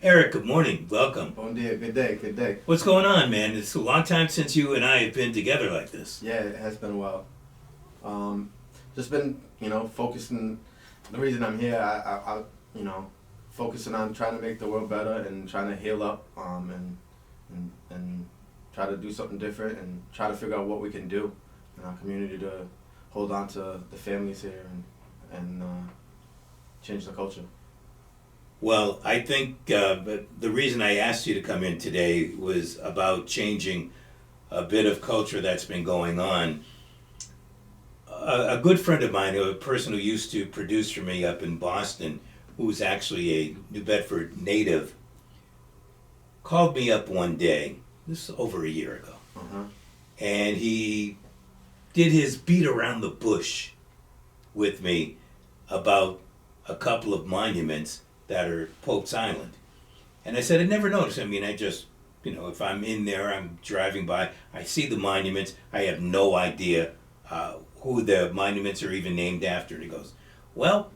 Erik, good morning. Welcome. Bon dia, good day, good day. What's going on, man? It's a long time since you and I have been together like this. Yeah, it has been a while. Just been, focusing. The reason I'm here, I focusing on trying to make the world better and trying to heal up, and try to do something different and try to figure out what we can do in our community to hold on to the families here and change the culture. Well, I think the reason I asked you to come in today was about changing a bit of culture that's been going on. A good friend of mine, a person who used to produce for me up in Boston, who's actually a New Bedford native, called me up one day, this is over a year ago, and he did his beat around the bush with me about a couple of monuments that are Pope's Island. And I said, I never noticed. I mean, I just, if I'm in there, I'm driving by, I see the monuments, I have no idea who the monuments are even named after. And he goes, well,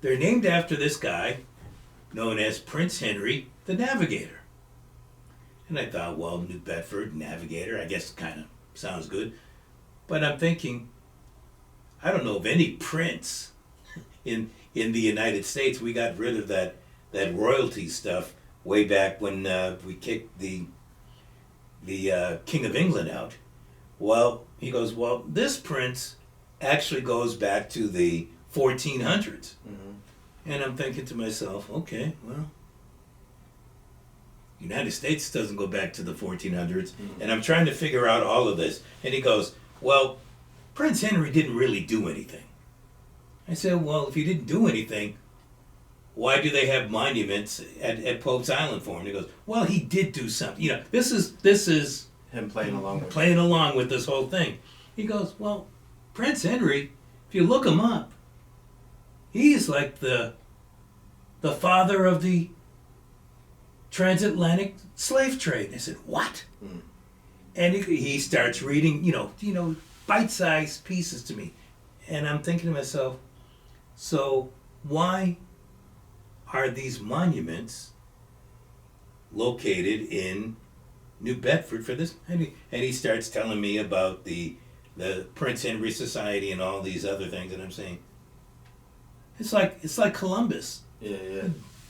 they're named after this guy known as Prince Henry the Navigator. And I thought, well, New Bedford, Navigator, I guess kind of sounds good. But I'm thinking, I don't know of any prince in the United States. We got rid of that royalty stuff way back when we kicked the King of England out. Well, he goes, well, this prince actually goes back to the 1400s. And I'm thinking to myself, okay, well, United States doesn't go back to the 1400s. And I'm trying to figure out all of this. And he goes, well, Prince Henry didn't really do anything. I said, well, if he didn't do anything, why do they have monuments at Pope's Island for him? He goes, well, he did do something. This is Him playing along with this whole thing. He goes, well, Prince Henry, if you look him up, he's like the father of the Transatlantic Slave Trade. I said, what? And he starts reading, bite-sized pieces to me. And I'm thinking to myself, so why are these monuments located in New Bedford for this? And he starts telling me about the Prince Henry Society and all these other things, and I'm saying, it's like Columbus. Yeah.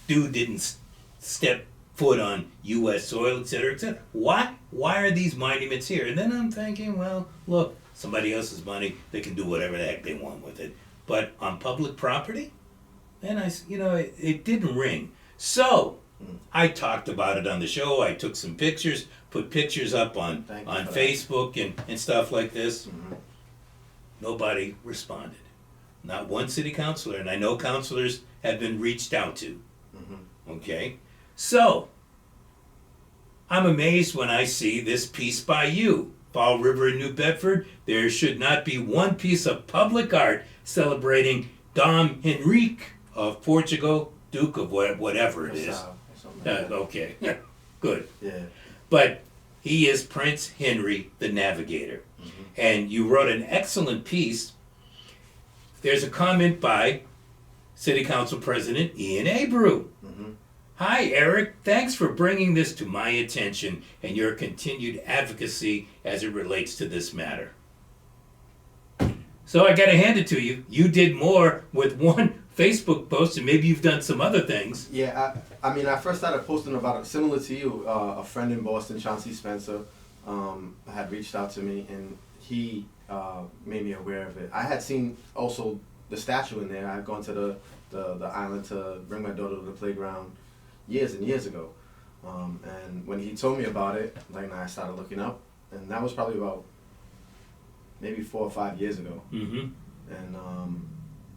Dude didn't step foot on U.S. soil, et cetera, et cetera. Why are these monuments here? And then I'm thinking, well, look, somebody else's money, they can do whatever the heck they want with it. But on public property, then it didn't ring. So I talked about it on the show. I took some pictures, put pictures up on Facebook and stuff like this. Nobody responded. Not one city councilor, and I know councilors have been reached out to. Okay? So, I'm amazed when I see this piece by you. Fall River and New Bedford, there should not be one piece of public art celebrating Dom Henrique of Portugal, Duke of whatever it is. Okay, good. Yeah. But he is Prince Henry the Navigator. And you wrote an excellent piece. There's a comment by City Council President Ian Abreu. Hi, Erik. Thanks for bringing this to my attention and your continued advocacy as it relates to this matter. So I got to hand it to you. You did more with one Facebook post, and maybe you've done some other things. Yeah, I first started posting about it similar to you. A friend in Boston, Chauncey Spencer, had reached out to me, and he made me aware of it. I had seen also the statue in there. I had gone to the island to bring my daughter to the playground years and years ago. And when he told me about it, I started looking up, and that was probably about maybe 4 or 5 years ago. And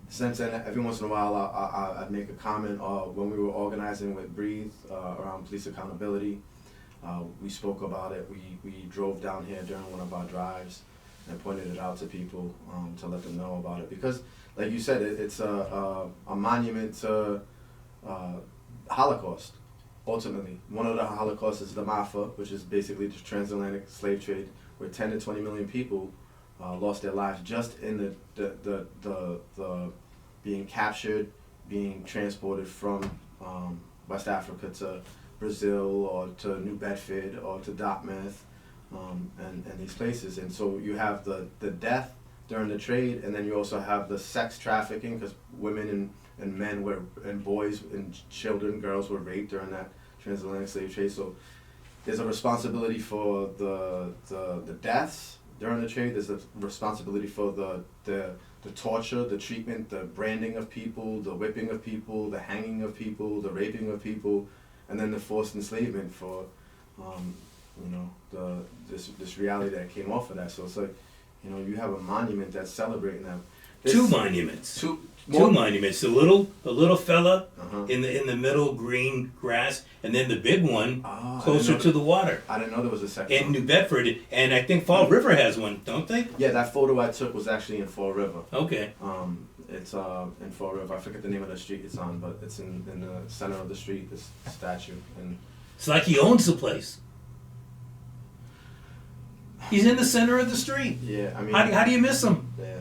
since then, every once in a while, I'd make a comment. When we were organizing with Breathe around police accountability, we spoke about it. We drove down here during one of our drives and pointed it out to people to let them know about it. Because, like you said, it's a monument to Holocaust, ultimately. One of the Holocausts is the Maafa, which is basically the Transatlantic Slave Trade, where 10 to 20 million people lost their lives just in the being captured, being transported from West Africa to Brazil or to New Bedford or to Dartmouth, and these places. And so you have the death during the trade, and then you also have the sex trafficking, because women and men were, and boys and children, girls were raped during that transatlantic slave trade. So there's a responsibility for the deaths during the trade. There's a responsibility for the torture, the treatment, the branding of people, the whipping of people, the hanging of people, the raping of people, and then the forced enslavement for, this reality that came off of that. So it's like, you have a monument that's celebrating that. Two monuments. Two monuments. The little fella Uh-huh. in the middle, green grass, and then the big one Ah, closer to the water. I didn't know there was a second In one. New Bedford, and I think Fall River has one, don't they? Yeah, that photo I took was actually in Fall River. Okay. It's in Fall River. I forget the name of the street it's on, but it's in the center of the street, this statue. And It's like he owns the place. He's in the center of the street. yeah, I mean, How do you miss him? yeah.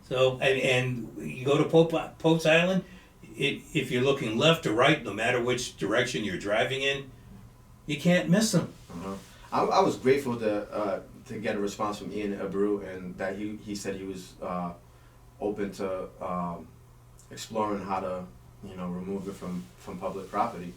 So, and you go to Pope's Island, if you're looking left or right, no matter which direction you're driving in, you can't miss him. Uh-huh. I was grateful to get a response from Ian Abreu, and that he said he was open to exploring how to remove it from public property.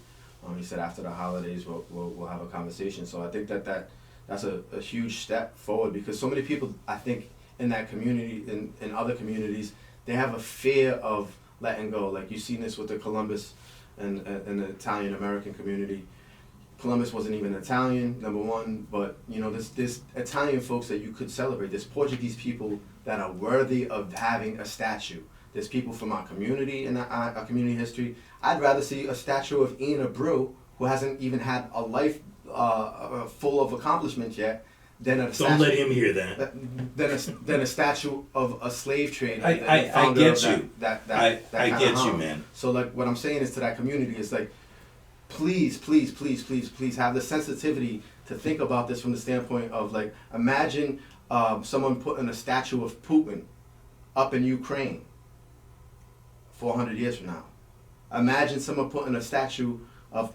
He said after the holidays we'll have a conversation. So I think that's a huge step forward, because so many people, I think, in that community, in other communities, they have a fear of letting go. Like you've seen this with the Columbus and the Italian American community. Columbus wasn't even Italian, number one, but there's Italian folks that you could celebrate. There's Portuguese people that are worthy of having a statue. There's people from our community and our community history. I'd rather see a statue of Ian Abreu, who hasn't even had a life full of accomplishments yet, than a statue. Don't let him hear that. Than a statue of a slave trade. I get you. I get you, man. So like what I'm saying is to that community is like, please have the sensitivity to think about this from the standpoint of like, imagine someone putting a statue of Putin up in Ukraine 400 years from now. Imagine someone putting a statue of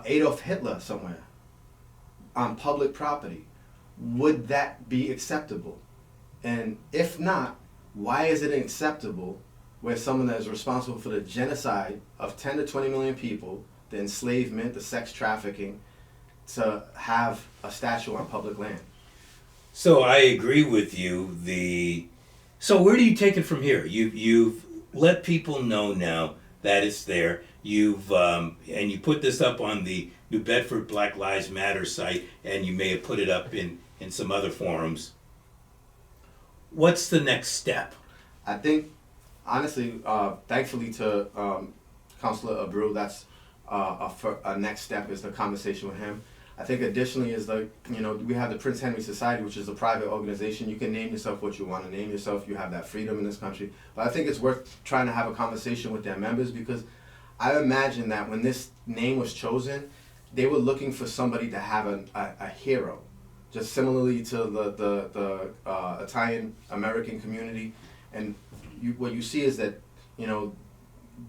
Adolf Hitler somewhere on public property. Would that be acceptable? And if not, why is it acceptable where someone that is responsible for the genocide of 10 to 20 million people, the enslavement, the sex trafficking, to have a statue on public land? So I agree with you. So where do you take it from here? You've let people know now that it's there. And you put this up on the New Bedford Black Lives Matter site, and you may have put it up in some other forums. What's the next step? I think, honestly, thankfully to Councilor Abreu, that's a next step is the conversation with him. I think additionally is we have the Prince Henry Society, which is a private organization. You can name yourself what you want to name yourself. You have that freedom in this country. But I think it's worth trying to have a conversation with their members, because I imagine that when this name was chosen, they were looking for somebody to have a hero. Just similarly to the Italian American community. And what you see is that,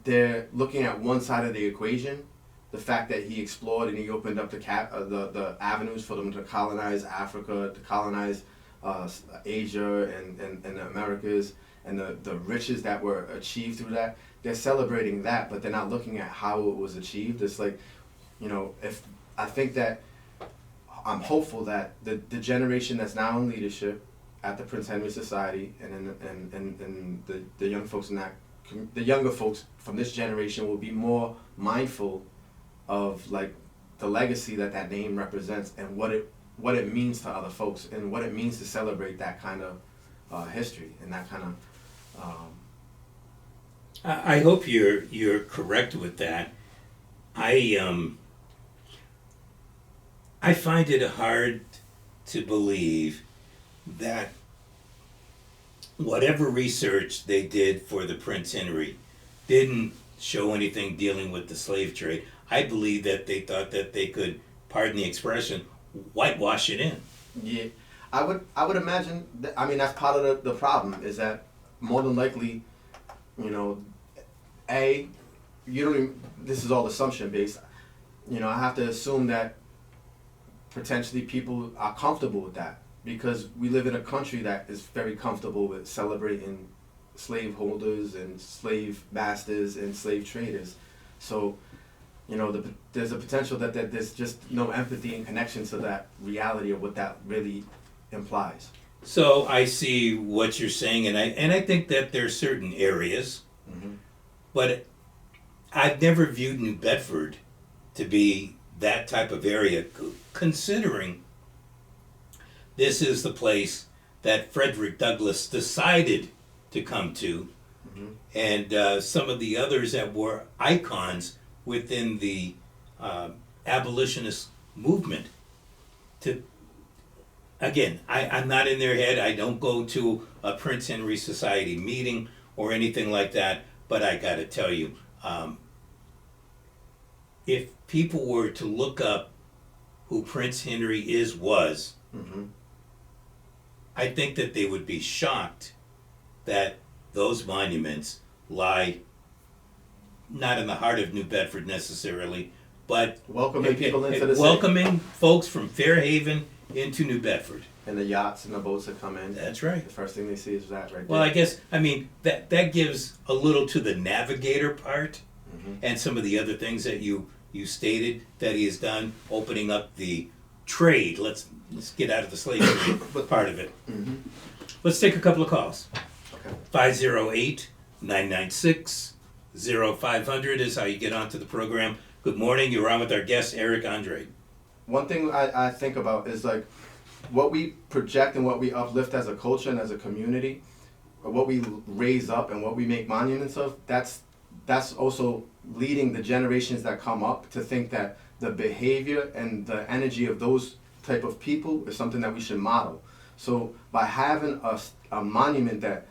they're looking at one side of the equation, the fact that he explored and he opened up the avenues for them to colonize Africa, to colonize Asia and the Americas, and the riches that were achieved through that. They're celebrating that, but they're not looking at how it was achieved. It's like, if I think that I'm hopeful that the generation that's now in leadership at the Prince Henry Society and the young folks the younger folks from this generation will be more mindful of like the legacy that name represents, and what it means to other folks, and what it means to celebrate that kind of history and that kind of. I hope you're correct with that. I find it hard to believe that whatever research they did for the Prince Henry didn't show anything dealing with the slave trade. I believe that they thought that they could, pardon the expression, whitewash it in. Yeah, I would imagine that, that's part of the problem, is that more than likely, you don't even, this is all assumption based. You know, I have to assume that potentially people are comfortable with that because we live in a country that is very comfortable with celebrating slaveholders and slave masters and slave traders. So, you know, there's a potential that there's just no empathy and connection to that reality of what that really implies. So I see what you're saying, and I think that there are certain areas, Mm-hmm. but I've never viewed New Bedford to be that type of area, considering this is the place that Frederick Douglass decided to come to, Mm-hmm. and some of the others that were icons within the abolitionist movement. To again, I'm not in their head. I don't go to a Prince Henry Society meeting or anything like that. But I got to tell you, if people were to look up who Prince Henry was, Mm-hmm. I think that they would be shocked that those monuments lie not in the heart of New Bedford necessarily, but Welcoming people into the city. welcoming folks from Fairhaven into New Bedford. And the yachts and the boats that come in. That's right. The first thing they see is that right Well, there. I guess, I mean, that gives a little to the Navigator part Mm-hmm. and some of the other things that you stated that he has done, opening up the trade. Let's get out of the slave trade part of it. Mm-hmm. Let's take a couple of calls. Okay. 508-996-0500 is how you get onto the program. Good morning. You're on with our guest, Erik Andrade. One thing I think about is like what we project and what we uplift as a culture and as a community, or what we raise up and what we make monuments of, that's also leading the generations that come up to think that the behavior and the energy of those type of people is something that we should model. So by having a monument that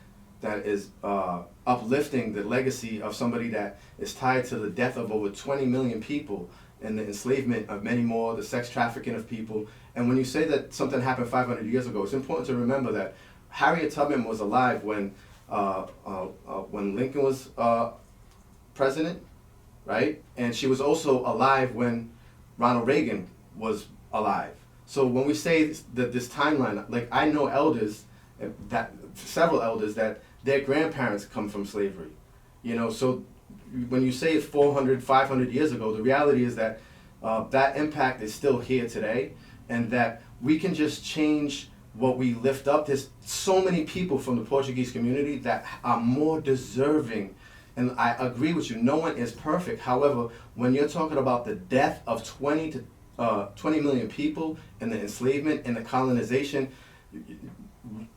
is uplifting the legacy of somebody that is tied to the death of over 20 million people and the enslavement of many more, the sex trafficking of people. And when you say that something happened 500 years ago, it's important to remember that Harriet Tubman was alive when Lincoln was president, right? And she was also alive when Ronald Reagan was alive. So when we say that this timeline, like I know several elders that their grandparents come from slavery, you know, so when you say it's 400, 500 years ago, the reality is that that impact is still here today, and that we can just change what we lift up. There's so many people from the Portuguese community that are more deserving, and I agree with you, no one is perfect. However, when you're talking about the death of 20 million people and the enslavement and the colonization,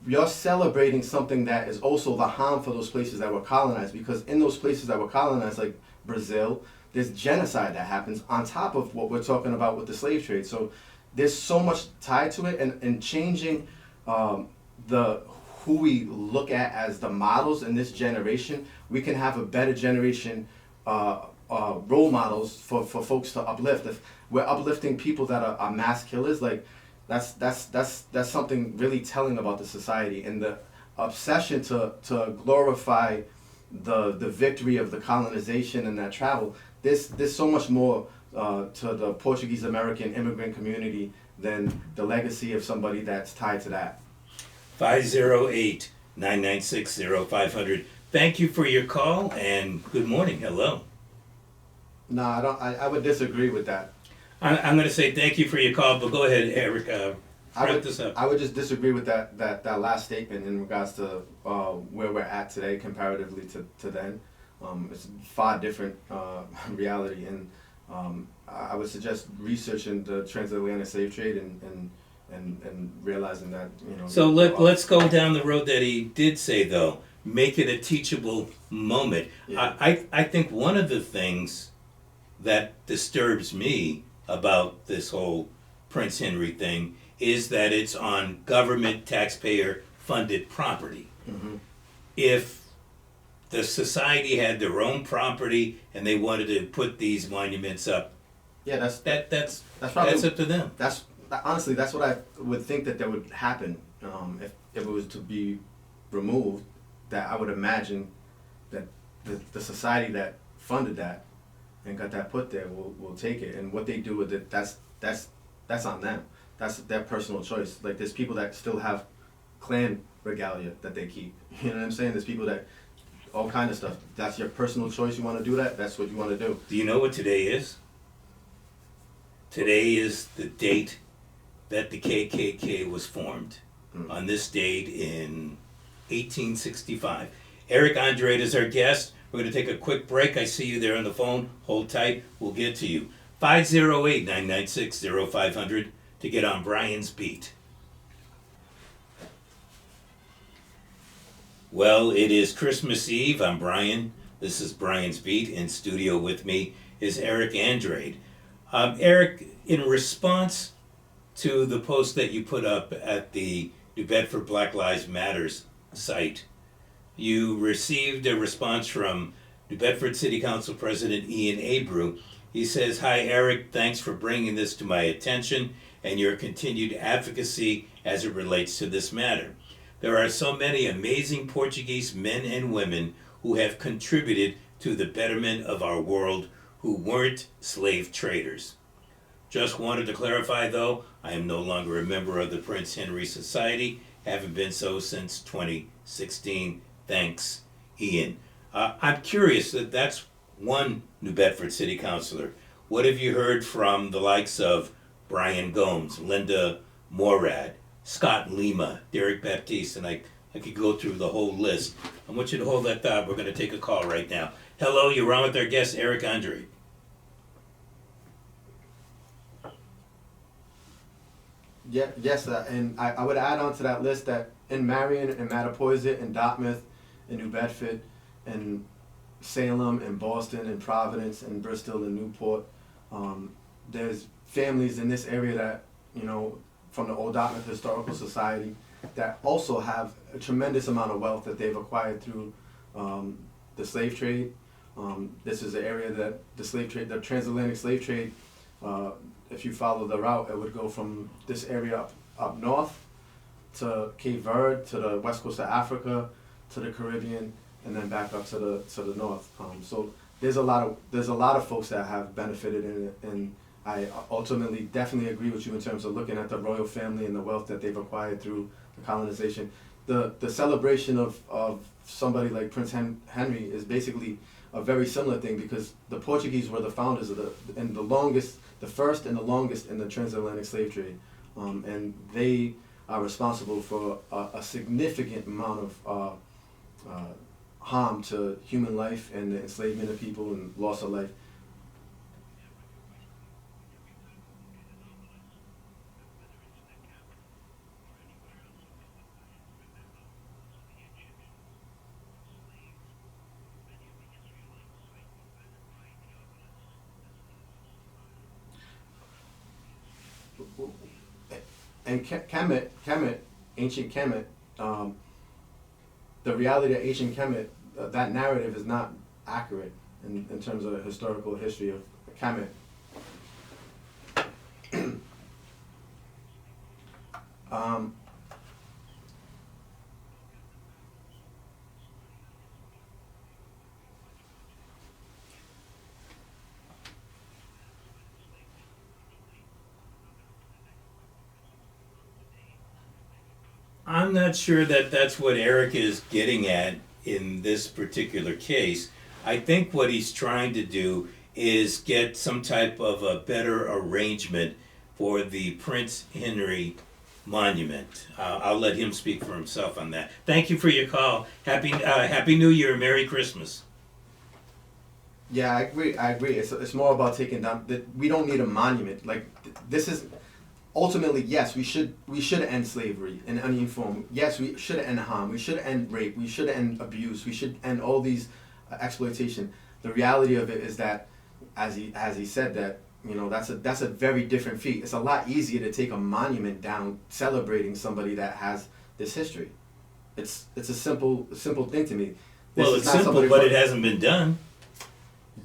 you're celebrating something that is also the harm for those places that were colonized, because in those places that were colonized, like Brazil, there's genocide that happens on top of what we're talking about with the slave trade. So there's so much tied to it, and changing who we look at as the models in this generation, we can have a better generation role models for folks to uplift. If we're uplifting people that are mass killers, like that's something really telling about the society, and the obsession to glorify the victory of the colonization and that travel. There's so much more to the Portuguese American immigrant community than the legacy of somebody that's tied to that. 508-996-0500. Thank you for your call, and good morning. Hello. No, I don't. I would disagree with that. I'm going to say thank you for your call, but go ahead, Erik. Wrap this up. I would just disagree with that last statement in regards to where we're at today comparatively to then. It's far different reality, and I would suggest researching the Transatlantic Slave Trade and realizing that, you know. So let's go down the road that he did say, though. Make it a teachable moment. Yeah. I think one of the things that disturbs me about this whole Prince Henry thing is that it's on government taxpayer funded property. Mm-hmm. If the society had their own property and they wanted to put these monuments up, Yeah, that's that's up to them. Honestly, that's what I would think that would happen if it was to be removed. That I would imagine that the society that funded that and got that put there will take it. And what they do with it, that's on them. That's their personal choice. Like, there's people that still have clan regalia that they keep. You know what I'm saying? There's people that, all kind of stuff. That's your personal choice. You want to do that, that's what you want to do. Do you know what today is? Today is the date that the KKK was formed. On this date in 1865. Erik Andrade is our guest. We're going to take a quick break. I see you there on the phone. Hold tight. We'll get to you. 508-996-0500 to get on Brian's beat. Well, it is Christmas Eve. I'm Brian. This is Brian's beat. In studio with me is Erik Andrade. Erik, in response to the post that you put up at the New Bedford Black Lives Matters site, you received a response from New Bedford City Council President Ian Abreu. He says, "Hi Erik, thanks for bringing this to my attention and your continued advocacy as it relates to this matter. There are so many amazing Portuguese men and women who have contributed to the betterment of our world who weren't slave traders. Just wanted to clarify though, I am no longer a member of the Prince Henry Society, haven't been so since 2016. Thanks, Ian." I'm curious, that's one New Bedford City Councilor. What have you heard from the likes of Brian Gomes, Linda Morad, Scott Lima, Derek Baptiste, and I could go through the whole list. I want you to hold that thought. We're going to take a call right now. Hello, you're on with our guest, Erik Andrade. Yeah, yes, and I would add on to that list that in Marion and Mattapoisett and Dartmouth and New Bedford and Salem and Boston and Providence and Bristol and Newport, there's families in this area that, you know, from the Old Dartmouth Historical Society that also have a tremendous amount of wealth that they've acquired through the slave trade. This is an area that the Transatlantic Slave Trade, if you follow the route, it would go from this area up north to Cape Verde, to the west coast of Africa, to the Caribbean, and then back up to the north. So there's a lot of folks that have benefited in it, and I ultimately definitely agree with you in terms of looking at the royal family and the wealth that they've acquired through the colonization. The celebration of somebody like Prince Henry is basically a very similar thing, because the Portuguese were the founders of the first and the longest in the transatlantic slave trade, and they are responsible for a significant amount of harm to human life and the enslavement of people and loss of life. And Kemet, ancient Kemet, the reality of ancient Kemet, that narrative is not accurate in terms of the historical history of Kemet. I'm not sure that that's what Erik is getting at in this particular case. I think what he's trying to do is get some type of a better arrangement for the Prince Henry Monument. I'll let him speak for himself on that. Thank you for your call. Happy New Year, Merry Christmas. Yeah, I agree. It's more about taking down. We don't need a monument. Like, this is ultimately, yes, we should end slavery in any form. Yes, we should end harm. We should end rape. We should end abuse. We should end all these exploitation. The reality of it is that, as he said, that, you know, that's a very different feat. It's a lot easier to take a monument down celebrating somebody that has this history. It's a simple thing to me. Well, it's simple, but it hasn't been done.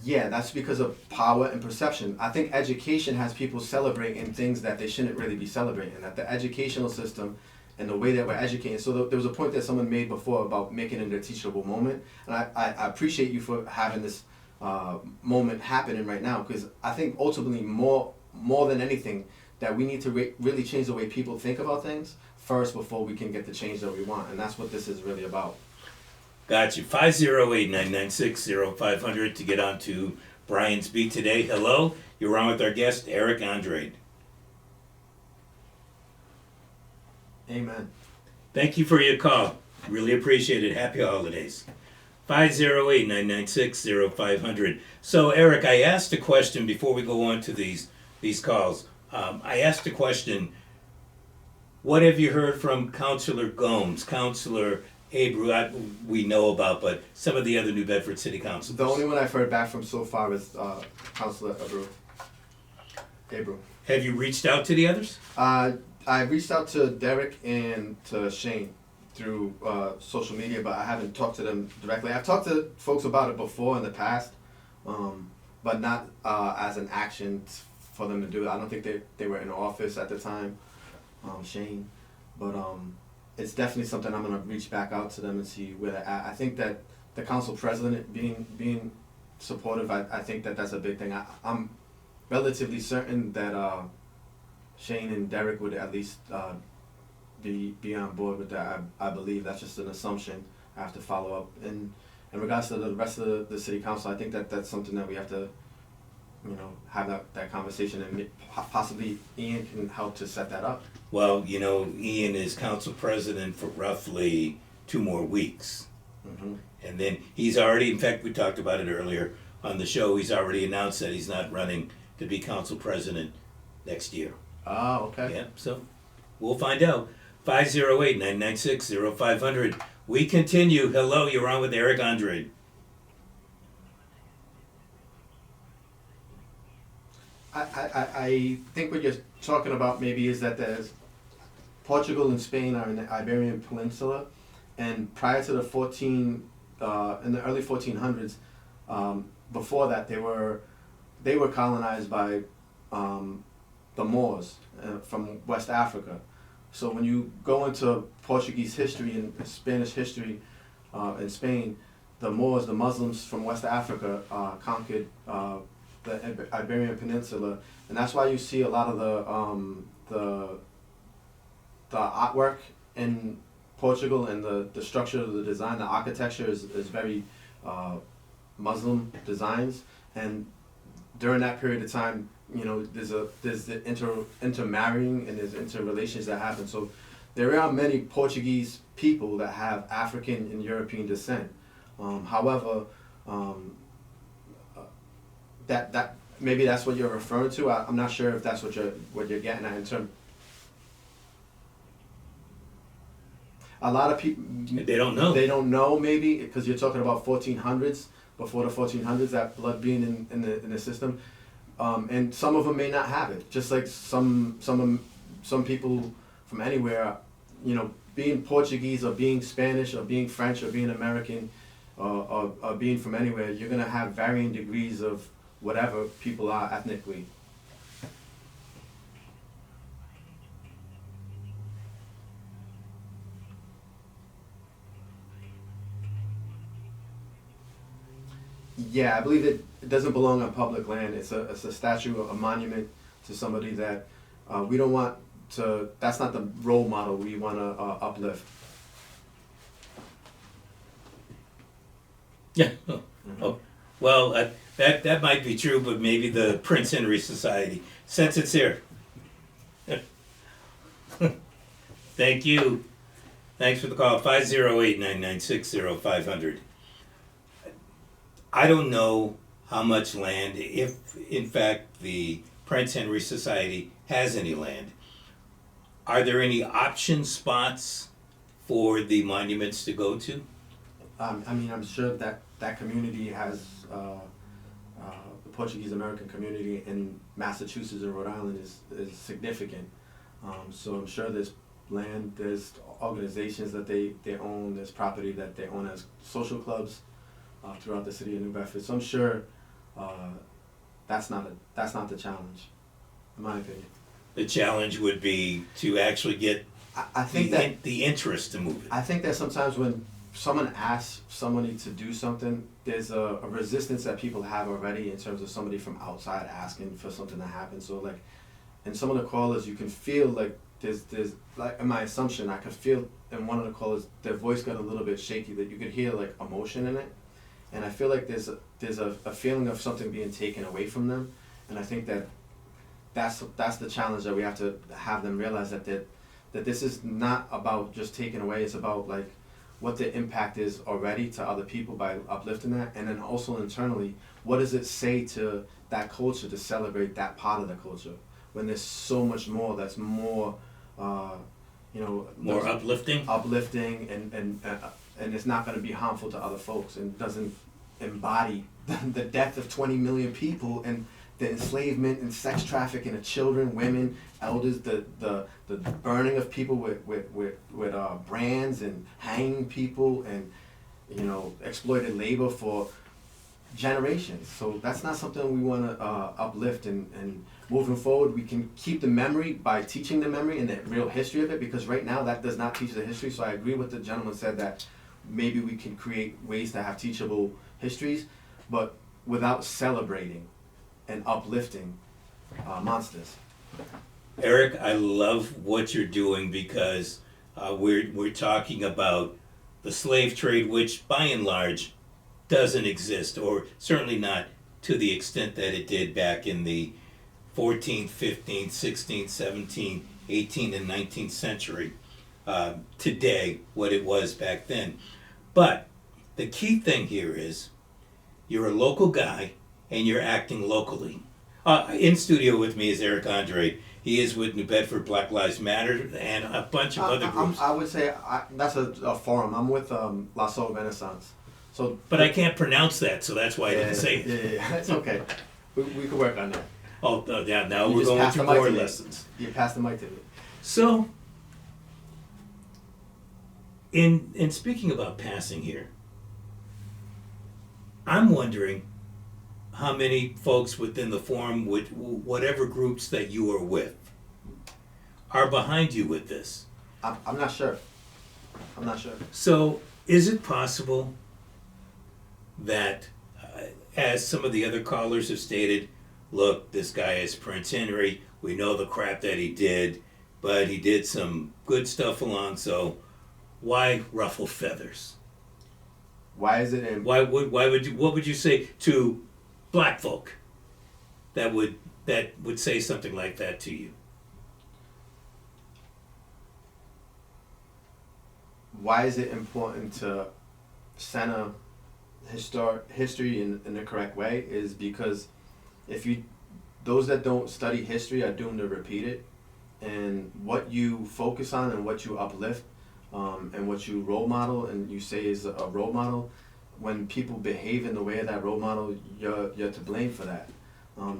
Yeah, that's because of power and perception. I think education has people celebrating things that they shouldn't really be celebrating. That the educational system and the way that we're educating. So there was a point that someone made before about making it a teachable moment, and I appreciate you for having this moment happening right now, because I think ultimately more than anything that we need to really change the way people think about things first before we can get the change that we want, and that's what this is really about. Got you. 508-996-0500 to get on to Brian's Beat today. Hello, you're on with our guest, Erik Andrade. Amen. Thank you for your call. Really appreciate it. Happy holidays. 508-996-0500. So, Erik, I asked a question before we go on to these calls. I asked a question, what have you heard from Councilor Gomes, Councilor Abreu, we know about, but some of the other New Bedford City Councilors? The only one I've heard back from so far is Councilor Abreu. Have you reached out to the others? I reached out to Derek and to Shane through social media, but I haven't talked to them directly. I've talked to folks about it before in the past, but not as an action for them to do it. I don't think they were in office at the time, Shane, but it's definitely something I'm gonna reach back out to them and see where they're at. I think that the council president being supportive, I think that's a big thing. I'm relatively certain that Shane and Derek would at least be on board with that. I believe that's just an assumption. I have to follow up. And in regards to the rest of the city council, I think that's something that we have to, have that conversation, and possibly Ian can help to set that up. Well, Ian is council president for roughly 2 more weeks. Mm-hmm. And then he's already, in fact, we talked about it earlier on the show, he's already announced that he's not running to be council president next year. Oh, okay. Yeah, so we'll find out. 508-996-0500. We continue. Hello, you're on with Erik Andrade. I think what you're talking about maybe is that there's Portugal and Spain are in the Iberian Peninsula, and prior to the in the early 1400s, before that they were colonized by the Moors from West Africa. So when you go into Portuguese history and Spanish history in Spain, the Moors, the Muslims from West Africa, conquered the Iberian Peninsula, and that's why you see a lot of the artwork in Portugal, and the structure of the design, the architecture is very Muslim designs. And during that period of time, there's the intermarrying and there's interrelations that happen. So there are many Portuguese people that have African and European descent. However, that maybe that's what you're referring to. I'm not sure if that's what you're getting at in terms. A lot of people, they don't know. They don't know, maybe because you're talking about 1400s, before the 1400s, that blood being in the system, and some of them may not have it. Just like some people from anywhere, being Portuguese or being Spanish or being French or being American, or being from anywhere, you're gonna have varying degrees of whatever people are ethnically. Yeah, I believe it doesn't belong on public land. It's a statue, a monument to somebody that we don't want to. That's not the role model we want to uplift. Yeah. Mm-hmm. Oh, well, that might be true, but maybe the Prince Henry Society, since it's here. Thank you. Thanks for the call. 508-996-0500. I don't know how much land, if in fact the Prince Henry Society has any land. Are there any option spots for the monuments to go to? I'm sure that community has the Portuguese American community in Massachusetts and Rhode Island is significant. So I'm sure there's land, there's organizations that they own, there's property that they own as social clubs throughout the city of New Bedford. So I'm sure that's not the challenge, in my opinion. The challenge would be to actually get I think that the interest to move it. I think that sometimes when someone asks somebody to do something, there's a resistance that people have already in terms of somebody from outside asking for something to happen. So like, in some of the callers, you can feel like there's like, in my assumption, I could feel in one of the callers, their voice got a little bit shaky, that you could hear like emotion in it. And I feel like there's a feeling of something being taken away from them. And I think that's the challenge that we have to have them realize, that this is not about just taking away, it's about like what the impact is already to other people by uplifting that. And then also internally, what does it say to that culture to celebrate that part of the culture, when there's so much more that's more, more uplifting, and it's not going to be harmful to other folks, and doesn't embody the death of 20 million people and the enslavement and sex trafficking of children, women, elders, the burning of people with brands, and hanging people, and exploited labor for generations. So that's not something we want to uplift, and moving forward, we can keep the memory by teaching the memory and the real history of it, because right now that does not teach the history. So I agree with the gentleman said that maybe we can create ways to have teachable histories, but without celebrating and uplifting monsters. Eric, I love what you're doing, because we're talking about the slave trade, which by and large doesn't exist, or certainly not to the extent that it did back in the 14th, 15th, 16th, 17th, 18th, and 19th century. Today, what it was back then. But the key thing here is you're a local guy and you're acting locally. In studio with me is Erik Andrade. He is with New Bedford Black Lives Matter and a bunch of other groups. I would say that's a forum. I'm with La Soul Renaissance. So, but I can't pronounce that, so that's why I didn't say it. Yeah, it's okay. We could work on that. Oh, yeah, now we're going through more lessons. You pass the mic to me. So, in speaking about passing here, I'm wondering how many folks within the forum, with whatever groups that you are with, are behind you with this. I'm not sure. So, is it possible that, as some of the other callers have stated, look, this guy is Prince Henry, we know the crap that he did, but he did some good stuff along, so why ruffle feathers? Why is it what would you say to black folk that would say something like that to you? Why is it important to center history in the correct way? Is because those that don't study history are doomed to repeat it, and what you focus on and what you uplift, and what you role model and you say is a role model, when people behave in the way of that role model, you're to blame for that.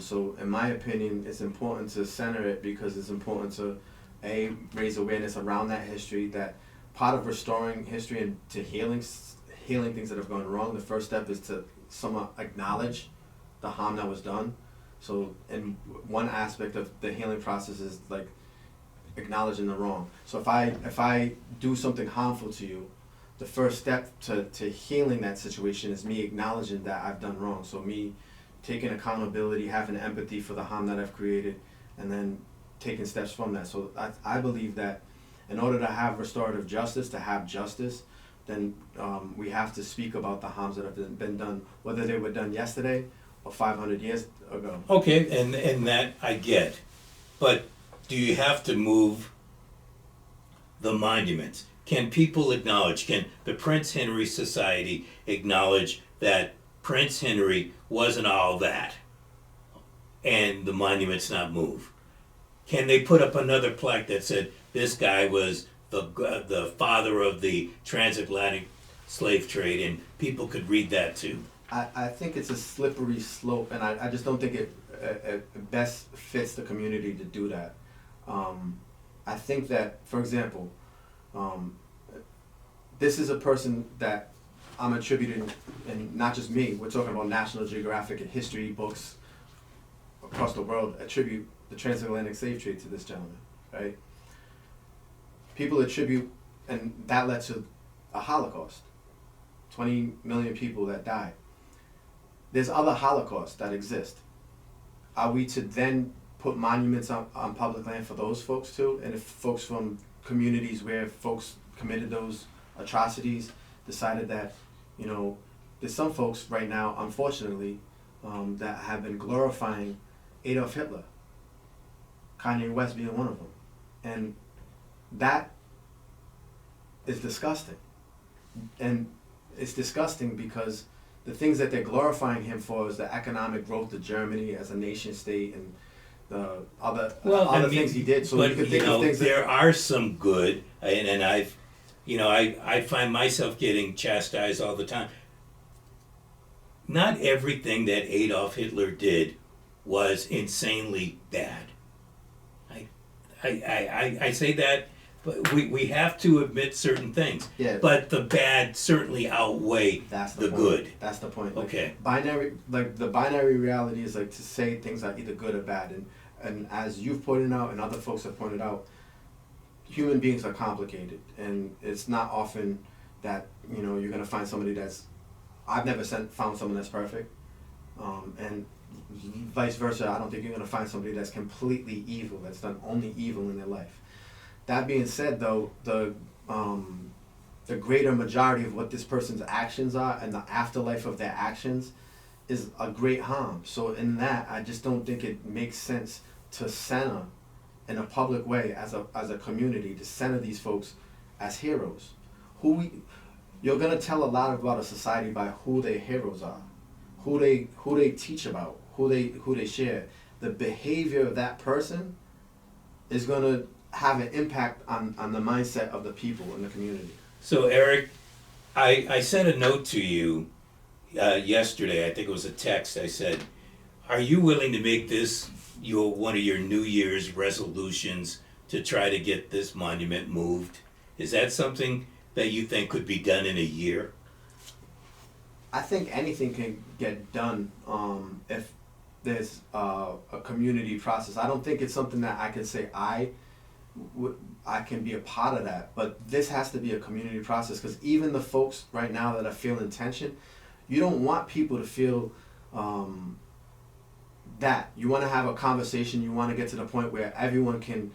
So in my opinion, it's important to center it, because it's important to raise awareness around that history, that part of restoring history and to healing things that have gone wrong, the first step is to somewhat acknowledge the harm that was done. So in one aspect of the healing process is like acknowledging the wrong. So if I do something harmful to you, the first step to healing that situation is me acknowledging that I've done wrong. So me taking accountability, having empathy for the harm that I've created, and then taking steps from that. So I believe that in order to have restorative justice, to have justice, then we have to speak about the harms that have been done, whether they were done yesterday or 500 years ago. Okay, and that I get. But do you have to move the monuments? Can people acknowledge, can the Prince Henry Society acknowledge that Prince Henry wasn't all that and the monuments not move? Can they put up another plaque that said this guy was the father of the Transatlantic Slave Trade, and people could read that too? I think it's a slippery slope, and I just don't think it best fits the community to do that. I think that, for example, this is a person that I'm attributing, and not just me, we're talking about National Geographic and history books across the world attribute the Transatlantic Slave Trade to this gentleman, right? People attribute, and that led to a Holocaust. 20 million people that died. There's other holocausts that exist. Are we to then put monuments on public land for those folks too? And if folks from communities where folks committed those atrocities decided that, you know, there's some folks right now, unfortunately, that have been glorifying Adolf Hitler, Kanye West being one of them. And that is disgusting. And it's disgusting because the things that they're glorifying him for is the economic growth of Germany as a nation state and the other things he did. So but, you could think of things there are some good, and I've, I find myself getting chastised all the time. Not everything that Adolf Hitler did was insanely bad. I say that, but we have to admit certain things. Yeah. But the bad certainly outweigh the good. That's the point. Okay. The binary reality is like to say things are either good or bad, and as you've pointed out and other folks have pointed out, human beings are complicated, and it's not often that you're gonna find somebody that's. I've never found someone that's perfect, and vice versa. I don't think you're gonna find somebody that's completely evil, that's done only evil in their life. That being said, though, the greater majority of what this person's actions are and the afterlife of their actions is a great harm. So in that, I just don't think it makes sense to center in a public way as a community to center these folks as heroes. You're gonna tell a lot about a society by who their heroes are, who they teach about, who they share. The behavior of that person is gonna have an impact on the mindset of the people in the community. So Eric, I sent a note to you yesterday. I think it was a text. I said, "Are you willing to make this one of your New Year's resolutions to try to get this monument moved?" Is that something that you think could be done in a year? I think anything can get done if there's a community process. I don't think it's something that I can say I can be a part of that, but this has to be a community process, because even the folks right now that are feeling tension, you don't want people to feel that. You want to have a conversation. You want to get to the point where everyone can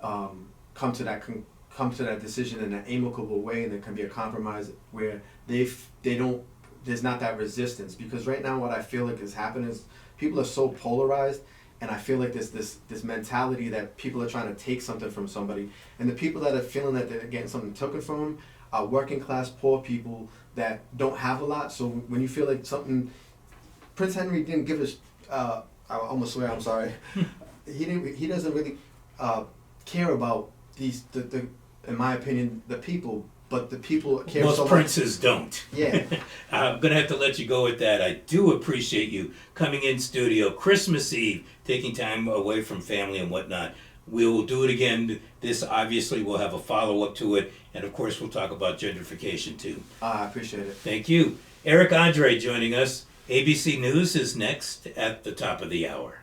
come to that decision in an amicable way, and there can be a compromise where there's not that resistance. Because right now what I feel like is happening is people are so polarized, and I feel like there's this mentality that people are trying to take something from somebody, and the people that are feeling that they're getting something taken from them are working class poor people that don't have a lot. So when you feel like something, Prince Henry didn't give us I almost swear, I'm sorry. He doesn't really care about in my opinion, the people, but the people care Most so much. princes don't. Yeah. I'm going to have to let you go with that. I do appreciate you coming in studio Christmas Eve, taking time away from family and whatnot. We will do it again. This obviously will have a follow-up to it, and of course we'll talk about gentrification too. I appreciate it. Thank you. Erik Andrade joining us. ABC News is next at the top of the hour.